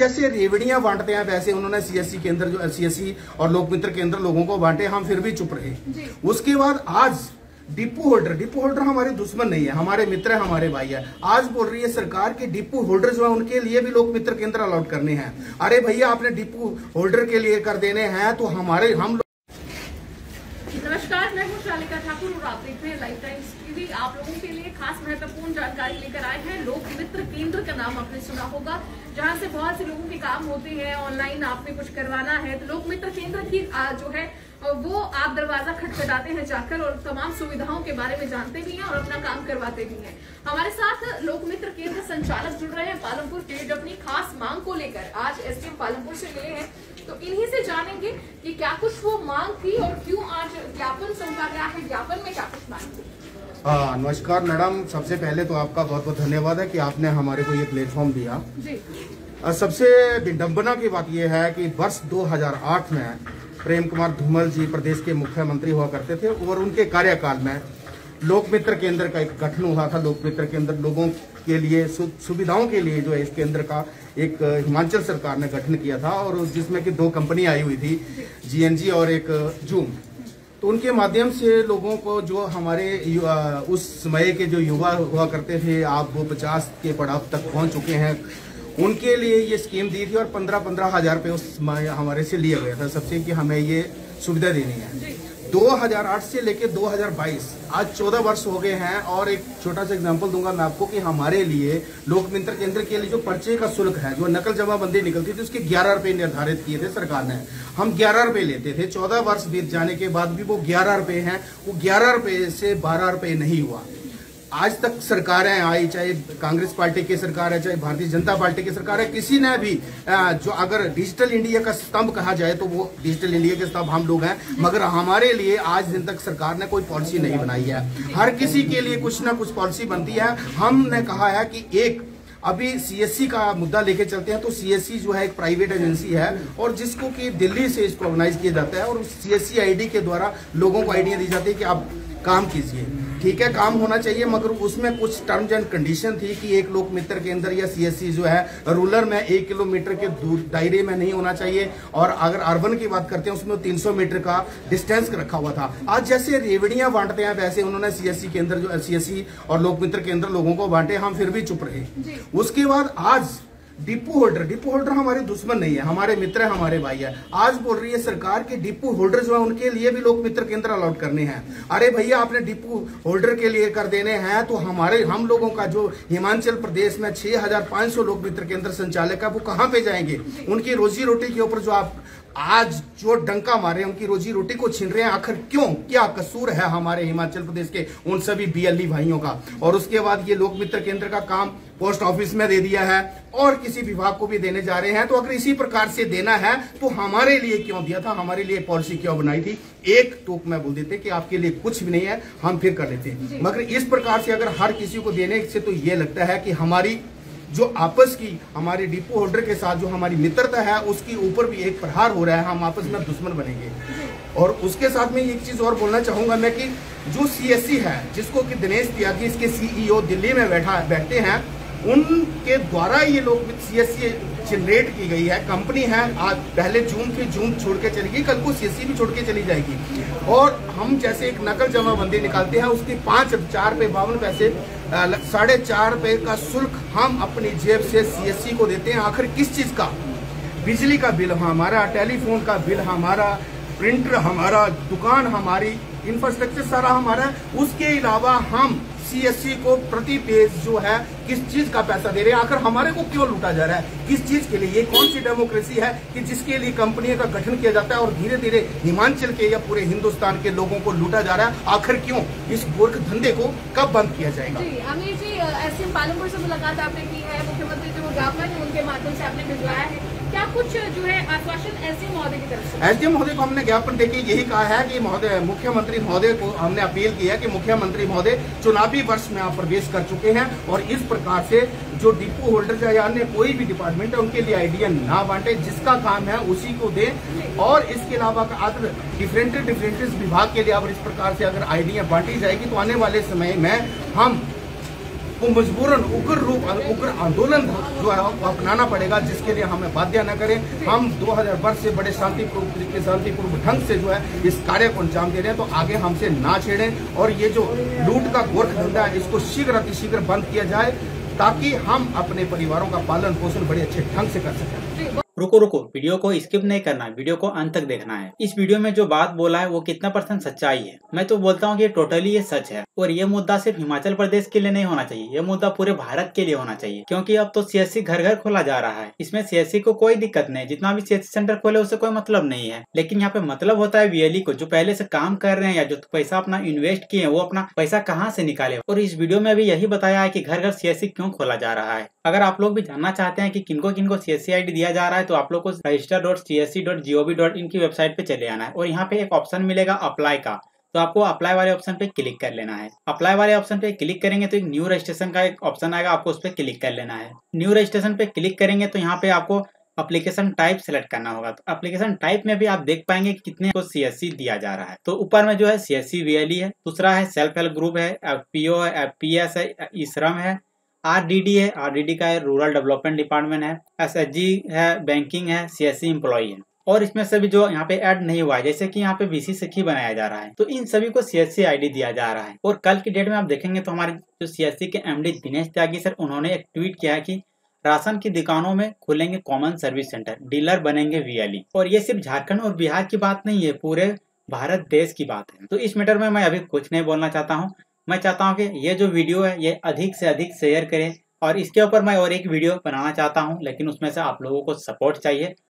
जैसे रेवड़ियां बांटते हैं वैसे उन्होंने सीएससी केंद्र जो सीएससी और लोकमित्र केंद्र लोगों को बांटे, हम फिर भी चुप रहे। उसके बाद आज डिपो होल्डर हमारे दुश्मन नहीं है, हमारे मित्र है, हमारे भाई है। आज बोल रही है सरकार के डिपो होल्डर जो है उनके लिए भी लोक मित्र केंद्र अलॉट करने हैं। अरे भैया आपने डिपो होल्डर के लिए कर देने हैं तो हम नमस्कार, मैं हूं शालिका ठाकुर और आप देख रहे हैं लाइव टाइम्स टीवी। आप लोगों के लिए खास महत्वपूर्ण जानकारी लेकर आए हैं। लोक मित्र केंद्र का नाम आपने सुना होगा, जहां से बहुत से लोगों के काम होते हैं। ऑनलाइन आपने कुछ करवाना है तो लोक मित्र केंद्र की जो है वो आप दरवाजा खटखटाते हैं जाकर और तमाम सुविधाओं के बारे में जानते भी हैं और अपना काम करवाते भी हैं। हमारे साथ लोक मित्र केंद्र संचालक जुड़ रहे हैं पालमपुर के, जो अपनी खास मांग को लेकर आज एसडीएम पालमपुर से मिले हैं। तो इन्हीं से जानेंगे कि क्या कुछ वो मांग थी और क्यों आज ज्ञापन सौंपा गया है, ज्ञापन में क्या कुछ मांग थी। नमस्कार मैडम, सबसे पहले तो आपका बहुत बहुत धन्यवाद है कि आपने हमारे को ये प्लेटफॉर्म दिया जी। सबसे विडंबना की बात यह है कि वर्ष 2008 में प्रेम कुमार धूमल जी प्रदेश के मुख्यमंत्री हुआ करते थे और उनके कार्यकाल में लोक मित्र केंद्र का एक गठन हुआ था। लोक मित्र केंद्र लोगों के लिए सुविधाओं के लिए जो है इस केंद्र का एक हिमाचल सरकार ने गठन किया था और जिसमें कि 2 कंपनी आई हुई थी, जीएनजी और एक जूम। तो उनके माध्यम से लोगों को जो हमारे उस समय के जो युवा हुआ करते थे, आप वो 50 के पड़ाव तक पहुंच चुके हैं, उनके लिए ये स्कीम दी थी और 15-15 हजार रुपये उस हमारे से लिया गया था सबसे कि हमें ये सुविधा देनी है। 2008 से लेके 2022 आज 14 वर्ष हो गए हैं। और एक छोटा सा एग्जांपल दूंगा मैं आपको कि हमारे लिए लोक मित्र केंद्र के लिए जो पर्चे का शुल्क है, जो नकल जमाबंदी निकलती थी, उसके 11 रुपए निर्धारित किए थे सरकार ने। हम 11 रुपए लेते थे। 14 वर्ष बीत जाने के बाद भी वो 11 रुपए हैं, वो 11 रुपए से 12 रुपए नहीं हुआ। आज तक सरकारें आई, चाहे कांग्रेस पार्टी की सरकार है, चाहे भारतीय जनता पार्टी की सरकार है, किसी ने भी जो अगर डिजिटल इंडिया का स्तंभ कहा जाए तो वो डिजिटल इंडिया के स्तंभ हम लोग हैं, मगर हमारे लिए आज दिन तक सरकार ने कोई पॉलिसी नहीं बनाई है। हर किसी के लिए कुछ ना कुछ पॉलिसी बनती है। हमने कहा है कि एक अभी सीएससी का मुद्दा लेके चलते हैं तो सीएससी जो है एक प्राइवेट एजेंसी है और जिसको कि दिल्ली से इसको ऑर्गेनाइज किया जाता है और सीएससी आईडी के द्वारा लोगों को आइडिया दी जाती है कि आप काम कीजिए। ठीक है, काम होना चाहिए, मगर उसमें कुछ टर्म्स एंड कंडीशन थी कि एक लोक मित्र केंद्र या सीएससी जो है रूरल में 1 किलोमीटर के दूर दायरे में नहीं होना चाहिए और अगर अर्बन की बात करते हैं उसमें 300 मीटर का डिस्टेंस रखा हुआ था। आज जैसे रेवड़ियां बांटते हैं वैसे उन्होंने सीएससी और लोक मित्र केंद्र लोगों को बांटे, हम फिर भी चुप रहे। उसके बाद आज डिपो होल्डर हमारे दुश्मन नहीं है, हमारे मित्र है, हमारे भाई है। आज बोल रही है सरकार के डिपो होल्डर जो है उनके लिए भी लोक मित्र केंद्र अलॉट करने हैं। अरे भैया आपने डिपो होल्डर के लिए कर देने हैं तो हम लोगों का जो हिमाचल प्रदेश में 6500 लोक मित्र केंद्र संचालक है वो कहां पे जाएंगे? उनकी रोजी रोटी के ऊपर जो आप आज जो डंका मारे, उनकी रोजी रोटी को छीन रहे हैं। आखिर क्यों? क्या कसूर है हमारे हिमाचल प्रदेश के उन सभी बीएलई भाइयों का? और उसके बाद ये लोक मित्र केंद्र का काम पोस्ट ऑफिस में दे दिया है और किसी विभाग को भी देने जा रहे हैं। तो अगर इसी प्रकार से देना है तो हमारे लिए क्यों दिया था, हमारे लिए पॉलिसी क्यों बनाई थी? एक टोक में बोल देते कि आपके लिए कुछ भी नहीं है, हम फिर कर लेते। मगर इस प्रकार से अगर हर किसी को देने से तो ये लगता है कि हमारी जो आपस की हमारे डिपो होल्डर के साथ जो हमारी मित्रता है उसके ऊपर भी एक प्रहार हो रहा है, हम आपस में दुश्मन बनेंगे। और उसके साथ में एक चीज और बोलना चाहूंगा मैं कि जो सीएससी है, जिसको कि दिनेश त्यागी इसके सीईओ दिल्ली में बैठते हैं, उनके द्वारा ये लोग सीएससी जनरेट की गई है, कंपनी है। आज पहले जूम थी, जूम छोड़ के चली गई, कल को सीएससी भी छोड़ के चली जाएगी। और हम जैसे एक नकल जमाबंदी निकालते हैं, उसकी 4 रुपए 52 पैसे 4.5 रुपए का शुल्क हम अपनी जेब से सीएससी को देते हैं। आखिर किस चीज का? बिजली का बिल हमारा, टेलीफोन का बिल हमारा, प्रिंटर हमारा, दुकान हमारी, इंफ्रास्ट्रक्चर सारा हमारा है। उसके अलावा हम सीएससी को प्रति पेज जो है किस चीज का पैसा दे रहे हैं? आखिर हमारे को क्यों लूटा जा रहा है? किस चीज के लिए? ये कौन सी डेमोक्रेसी है कि जिसके लिए कंपनियों का गठन किया जाता है और धीरे धीरे हिमाचल के या पूरे हिंदुस्तान के लोगों को लूटा जा रहा है? आखिर क्यों? इस गोरख धंधे को कब बंद किया जाएगा? जी अमीर जी, एसडीएम पालमपुर से मुलाकात आपने की है, मुख्यमंत्री जो ज्ञापन उनके माध्यम से आपने भिजवाया है, क्या कुछ जो है आश्वासन एसडीएम महोदय की तरफ से? एसडीएम महोदय को हमने ज्ञापन देके यही कहा है कि मुख्यमंत्री महोदय को हमने अपील की है कि मुख्यमंत्री महोदय चुनावी वर्ष में आप प्रवेश कर चुके हैं और इस प्रकार से जो डिपो होल्डर या अन्य कोई भी डिपार्टमेंट है उनके लिए आइडिया ना बांटे, जिसका काम है उसी को दे। और इसके अलावा अगर डिफरेंट विभाग के लिए अगर इस प्रकार से अगर आइडिया बांटी जाएगी तो आने वाले समय में हम को मजबूरन उग्र आंदोलन जो है वो अपनाना पड़ेगा, जिसके लिए हमें बाध्य न करें। हम 2000 वर्ष से बड़े शांतिपूर्व ढंग से जो है इस कार्य को अंजाम दे रहे हैं, तो आगे हमसे ना छेड़ें और ये जो लूट का गोरख धंधा है इसको शीघ्र अतिशीघ्र बंद किया जाए, ताकि हम अपने परिवारों का पालन पोषण बड़े अच्छे ढंग से कर सकें। रुको, वीडियो को स्किप नहीं करना है, वीडियो को अंत तक देखना है। इस वीडियो में जो बात बोला है वो कितना % सच्चाई है, मैं तो बोलता हूँ कि टोटली ये सच है। और ये मुद्दा सिर्फ हिमाचल प्रदेश के लिए नहीं होना चाहिए, ये मुद्दा पूरे भारत के लिए होना चाहिए, क्योंकि अब तो CSC घर घर खोला जा रहा है। इसमें CSC को कोई दिक्कत नहीं, जितना भी CSC सेंटर खोले उससे कोई मतलब नहीं है। लेकिन यहाँ पे मतलब होता है VLE को, जो पहले से काम कर रहे हैं या जो पैसा अपना इन्वेस्ट किए हैं वो अपना पैसा कहाँ से निकाले। और इस वीडियो में भी यही बताया है कि घर घर CSC क्यों खोला जा रहा है। अगर आप लोग भी जानना चाहते हैं कि किनको किनको CSC ID दिया जा रहा है, तो आप लोग को register.csc.gov.in की वेबसाइट पे चले आना है और यहाँ पे एक ऑप्शन मिलेगा अप्लाई का, तो आपको अप्लाई वाले ऑप्शन पे क्लिक कर लेना है। अप्लाई वाले ऑप्शन पे क्लिक करेंगे तो एक न्यू रजिस्ट्रेशन का एक ऑप्शन आएगा, आपको उस पर क्लिक कर लेना है। न्यू रजिस्ट्रेशन पे क्लिक करेंगे तो यहाँ पे आपको एप्लीकेशन टाइप सेलेक्ट करना होगा। तो एप्लीकेशन टाइप में भी आप देख पाएंगे कि कितने को CSC दिया जा रहा है। तो ऊपर में जो है CSC VLE है, दूसरा है सेल्फ हेल्प ग्रुप है, FPO है, FPS है, ई-श्रम है, RDD है, RDD का है रूरल डेवलपमेंट डिपार्टमेंट है, SHG है, बैंकिंग है, CSC एम्प्लॉई है। और इसमें सभी जो यहाँ पे ऐड नहीं हुआ है, जैसे कि यहाँ पे BC सखी बनाया जा रहा है, तो इन सभी को CSC ID दिया जा रहा है। और कल की डेट में आप देखेंगे तो हमारे जो CSC के MD दिनेश त्यागी सर, उन्होंने एक ट्वीट किया है कि राशन की दुकानों में खुलेंगे कॉमन सर्विस सेंटर, डीलर बनेंगे VLE। और ये सिर्फ झारखंड और बिहार की बात नहीं है, पूरे भारत देश की बात है। तो इस मैटर में मैं अभी कुछ नहीं बोलना चाहता हूँ। मैं चाहता हूँ कि ये जो वीडियो है ये अधिक से अधिक शेयर करें, और इसके ऊपर मैं और एक वीडियो बनाना चाहता हूँ, लेकिन उसमें से आप लोगों को सपोर्ट चाहिए।